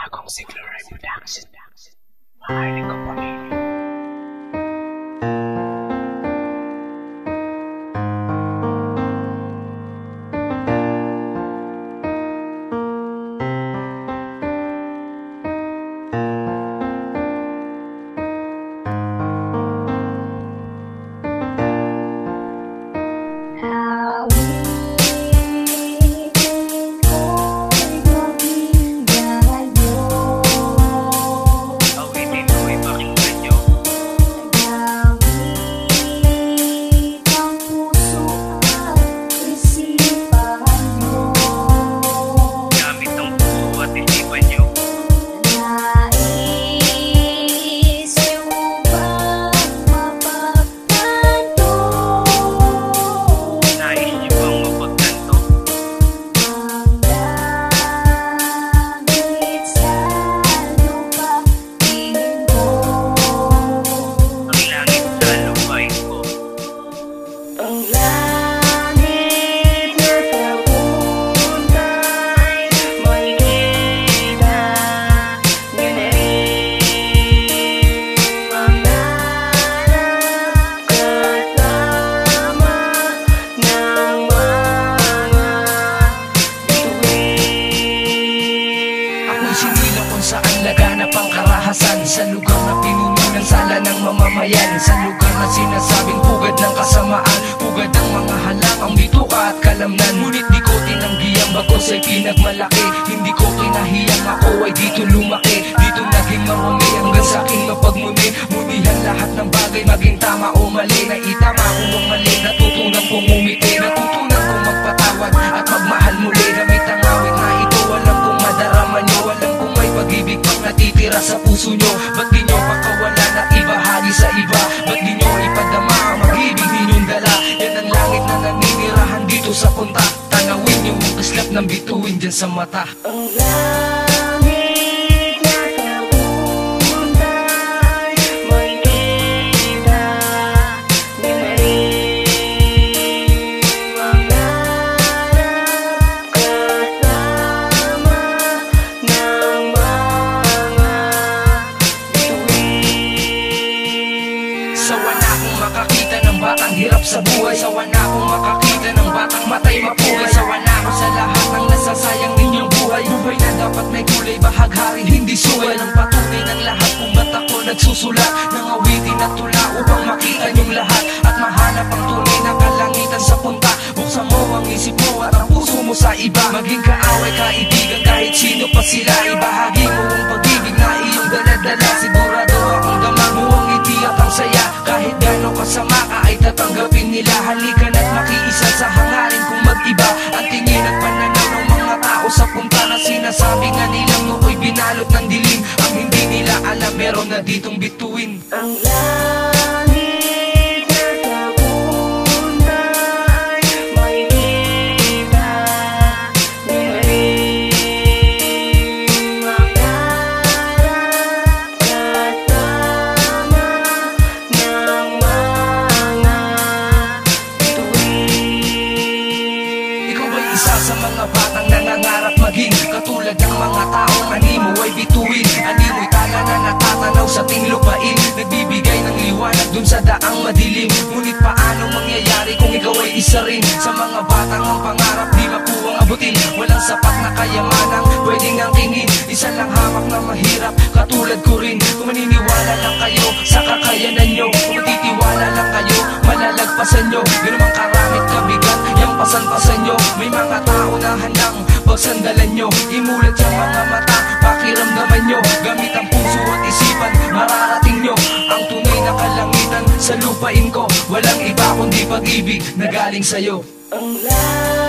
Akong si Glory Production. Mahilig ko pamilya. Sa lugar na pinuno ng sala ng mamamayan, sa lugar na sinasabing pugad ng kasamaan, pugad ang mga halangang bituka at kalamnan. Ngunit di ko tinanggi ang bagos ay pinagmalaki, hindi ko kinahiyang ako ay dito lumaki. Dito naging marumi hanggang sa aking mapagmuni, munihan lahat ng bagay maging tama o mali. Naitama ko ang mali, natutunan kong umiti, natutunan kong magpatawad at magmahal muli. Gamit ang awit na ito, alam kong madarama nyo, alam kong may pag-ibig pang natitira sa puso nyo. Ba't di nyo pakawala na ibahagi sa iba? Ba't di nyo ipadama ang mag-ibig ninyong dala? Yan ang langit na naninirahan dito sa punta. Tanawin nyo ang kaslap ng bituin dyan sa mata. Ang langit na kabuntay, may kita di maring mangarap kasama ng mga bituin. Sawan akong makakita ng batang hirap sa buhay, sawan akong makakita ng batang matay mapugay. Sawan ako sa lahat ng nasasayang ninyong buhay, buhay na dapat may kulay, bahaghari, hindi suway. Ng patunay ng lahat kung ba't ako nagsusulat ng awitin at tula upang makita niyong lahat at mahanap ang tunay na kalangitan sa punta. Buksan mo ang isip mo at ang puso mo sa iba, maging kaaway, kaibigan kahit sino pa sila. Ibahagi mo ang pag-ibig na iyong daladala, sigurado akong damang mo ang ngiti at ang saya. Kahit gano'ng kasama ka ay tatanggapin nila. Halika na't makiisa sa hangarin kung mag-iba ang tingin at pananaw ng mga tao sa punta na sinasabi nga nilang nuko'y binalot ng dilim. Ang hindi nila alam meron na ditong bituin. Ang langit na kabuntay, may kita di maring mangarap kasama ng mga bituin. Ikaw ay isa sa mga batang nangangarap maging katulad ng mga taong animo ay bituin. Animo'y tala na natatanaw sa tinglupain, nagbibigay ng liwanag dun sa daang madilim. Ngunit paano mangyayari kung ikaw ay isa rin sa mga batang ang pangarap di makuwang abutin? Walang sapat na kayamanang pwedeng angkinin, isa lang hamak na mahirap katulad ko rin. Kung maniniwala lang kayo sa kakayanan nyo, kung matitiwala lang kayo, malalagpasan nyo. Ganun ang karamit kabigat, yung pasan-pasan nyo. May mga tao na handang pagsandalan nyo, imulat yung mga mata, pakiramdaman nyo. Gamit ang puso at isipan, mararating nyo ang tunay na kalangitan sa lupain ko. Walang iba kundi pag-ibig na galing sa'yo. Ang langit